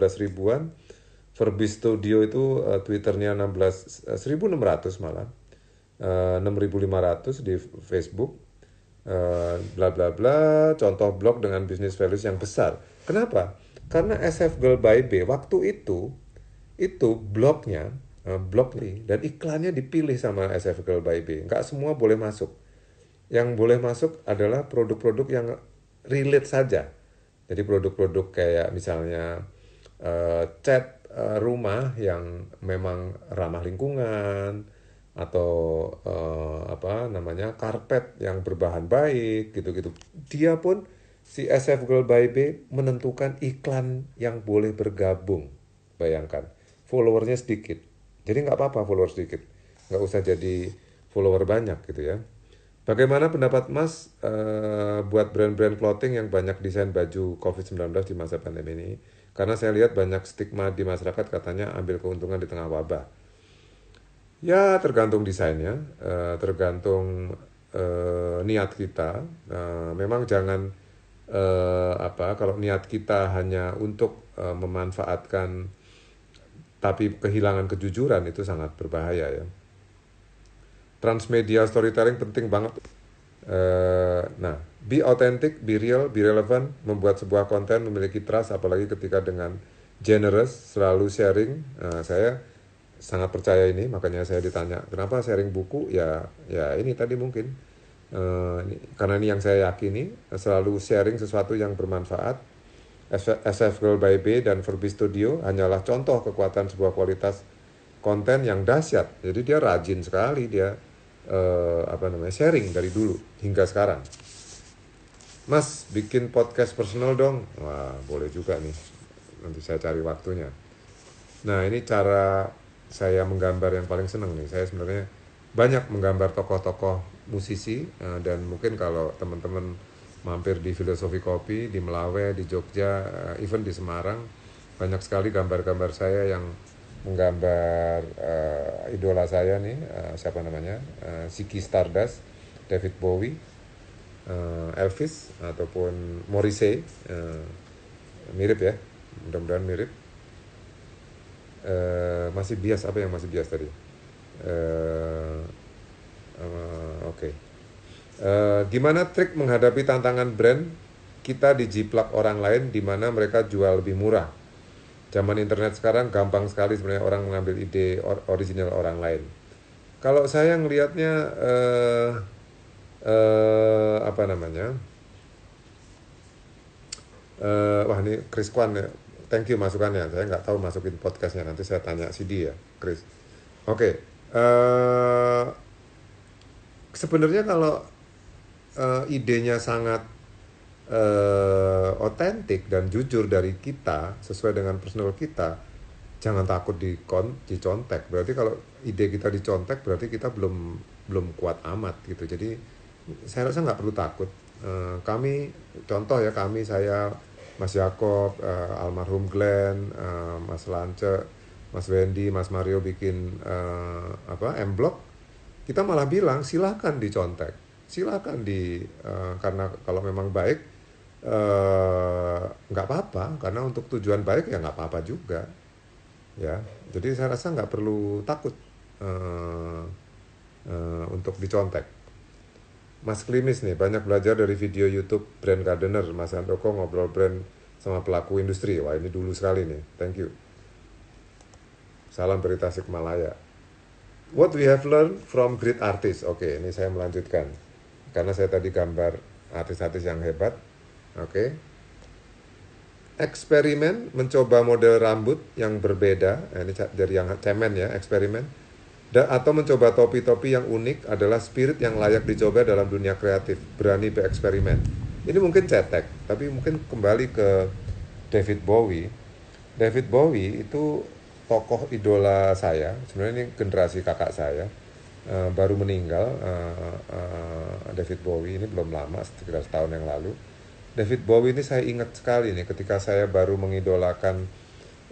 15 ribuan, Verbis Studio itu Twitternya 16.600 malah, 6.500 di Facebook, bla bla bla, contoh blog dengan bisnis values yang besar. Kenapa? Karena SF Girl by B waktu itu blognya, blog nih, dan iklannya dipilih sama SF Girl by B. Nggak semua boleh masuk. Yang boleh masuk adalah produk-produk yang relate saja. Jadi produk-produk kayak misalnya cat rumah yang memang ramah lingkungan, atau apa namanya, karpet yang berbahan baik gitu-gitu. Dia pun, si SF Girl by B, menentukan iklan yang boleh bergabung. Bayangkan, followernya sedikit. Jadi nggak apa-apa follower sedikit, nggak usah jadi follower banyak gitu ya. Bagaimana pendapat Mas buat brand-brand clothing yang banyak desain baju COVID-19 di masa pandemi ini? Karena saya lihat banyak stigma di masyarakat, katanya ambil keuntungan di tengah wabah. Ya tergantung desainnya, tergantung niat kita. Memang jangan kalau niat kita hanya untuk memanfaatkan tapi kehilangan kejujuran, itu sangat berbahaya ya. Transmedia storytelling penting banget. Nah, be authentic, be real, be relevant, membuat sebuah konten memiliki trust, apalagi ketika dengan generous, selalu sharing. Saya sangat percaya ini, makanya saya ditanya, kenapa sharing buku? Ya ini tadi mungkin. Karena ini yang saya yakini, selalu sharing sesuatu yang bermanfaat. SF Girl by B dan Verbis Studio hanyalah contoh kekuatan sebuah kualitas konten yang dahsyat. Jadi dia rajin sekali, dia sharing dari dulu hingga sekarang. Mas, bikin podcast personal dong. Wah, boleh juga nih. Nanti saya cari waktunya. Nah, ini cara saya menggambar yang paling seneng nih. Saya sebenarnya banyak menggambar tokoh-tokoh musisi, dan mungkin kalau teman-teman mampir di Filosofi Kopi, di Melawe, di Jogja, even di Semarang, banyak sekali gambar-gambar saya yang menggambar idola saya nih, siapa namanya, Ziggy Stardust, David Bowie, Elvis, ataupun Morrissey. Mirip ya, mudah-mudahan mirip. Masih bias, apa yang masih bias tadi? Oke. Gimana trik menghadapi tantangan brand kita dijiplak orang lain di mana mereka jual lebih murah? Zaman internet sekarang gampang sekali sebenarnya orang mengambil ide original orang lain. Kalau saya ngelihatnya apa namanya? Wah, ini Chris Kwan ya. Thank you masukannya. Saya nggak tahu masukin podcastnya, nanti saya tanya si dia, Chris. Oke. Sebenarnya kalau idenya sangat otentik dan jujur dari kita, sesuai dengan personal kita, jangan takut dicontek. Berarti kalau ide kita dicontek, berarti kita belum kuat amat gitu. Jadi saya rasa nggak perlu takut. Kami, contoh ya, saya, Mas Yakob, almarhum Glenn, Mas Lance, Mas Wendy, Mas Mario bikin M-Block, kita malah bilang silakan dicontek, silakan karena kalau memang baik, nggak apa-apa, karena untuk tujuan baik ya nggak apa-apa juga ya. Jadi saya rasa nggak perlu takut untuk dicontek. Mas Klimis nih, banyak belajar dari video YouTube Brand Gardener, Mas Handoko ngobrol brand sama pelaku industri. Wah, ini dulu sekali nih, thank you. Salam dari Tasikmalaya. What we have learned from great artists. Oke, ini saya melanjutkan, karena saya tadi gambar artis-artis yang hebat. Oke. Eksperimen, mencoba model rambut yang berbeda. Ini dari yang cemen ya, eksperimen. Atau mencoba topi-topi yang unik adalah spirit yang layak dicoba dalam dunia kreatif. Berani bereksperimen. Ini mungkin cetek, tapi mungkin kembali ke David Bowie. David Bowie itu tokoh idola saya. Sebenarnya ini generasi kakak saya. Baru meninggal, David Bowie ini belum lama, sekitar setahun yang lalu. David Bowie ini saya ingat sekali nih, ketika saya baru mengidolakan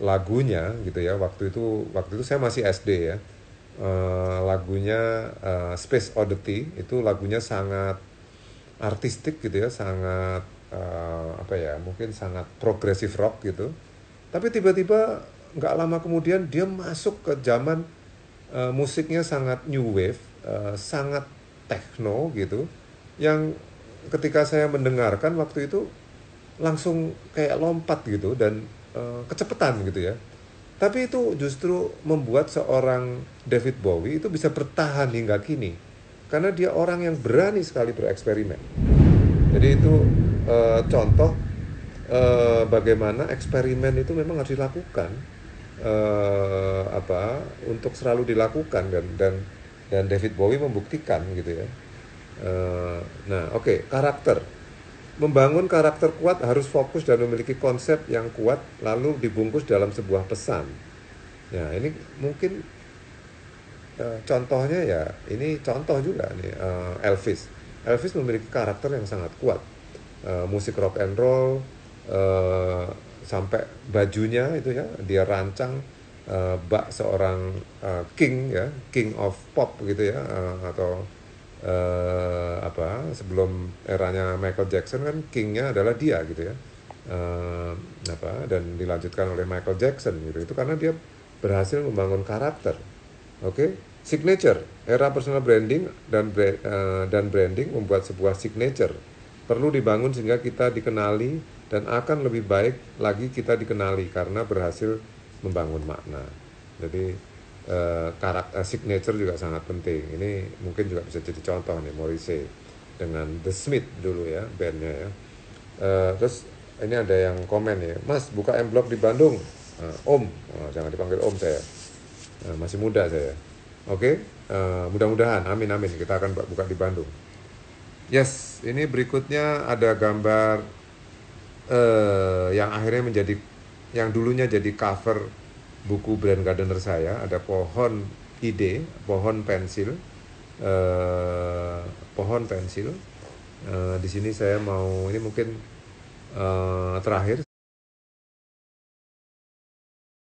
lagunya gitu ya. Waktu itu saya masih SD ya. Lagunya Space Oddity, itu lagunya sangat artistik gitu ya, sangat mungkin sangat progressive rock gitu. Tapi tiba-tiba nggak lama kemudian dia masuk ke zaman musiknya sangat new wave, sangat techno gitu, yang ketika saya mendengarkan waktu itu langsung kayak lompat gitu dan kecepatan gitu ya. Tapi itu justru membuat seorang David Bowie itu bisa bertahan hingga kini. Karena dia orang yang berani sekali bereksperimen. Jadi itu contoh bagaimana eksperimen itu memang harus dilakukan, untuk selalu dilakukan, dan David Bowie membuktikan gitu ya. Oke, karakter. Membangun karakter kuat harus fokus dan memiliki konsep yang kuat lalu dibungkus dalam sebuah pesan. Ya, ini mungkin contohnya ya, ini contoh juga nih, Elvis. Elvis memiliki karakter yang sangat kuat. Musik rock and roll, sampai bajunya itu ya dia rancang bak seorang king ya, king of pop gitu ya, atau sebelum eranya Michael Jackson kan kingnya adalah dia gitu ya. Dan dilanjutkan oleh Michael Jackson gitu, itu karena dia berhasil membangun karakter. Oke, signature, era personal branding dan branding membuat sebuah signature perlu dibangun sehingga kita dikenali, dan akan lebih baik lagi kita dikenali karena berhasil membangun makna. Jadi karakter signature juga sangat penting. Ini mungkin juga bisa jadi contoh nih, Morrissey dengan The Smith dulu ya, bandnya ya. Terus ini ada yang komen ya, Mas buka M-Block di Bandung. Om, jangan dipanggil Om saya, masih muda saya. Oke, mudah-mudahan, amin amin, kita akan buka di Bandung. Yes, ini berikutnya ada gambar yang akhirnya menjadi, yang dulunya jadi cover buku Brand Gardener saya. Ada pohon ide, pohon pensil, pohon pensil. Di sini saya mau, ini mungkin terakhir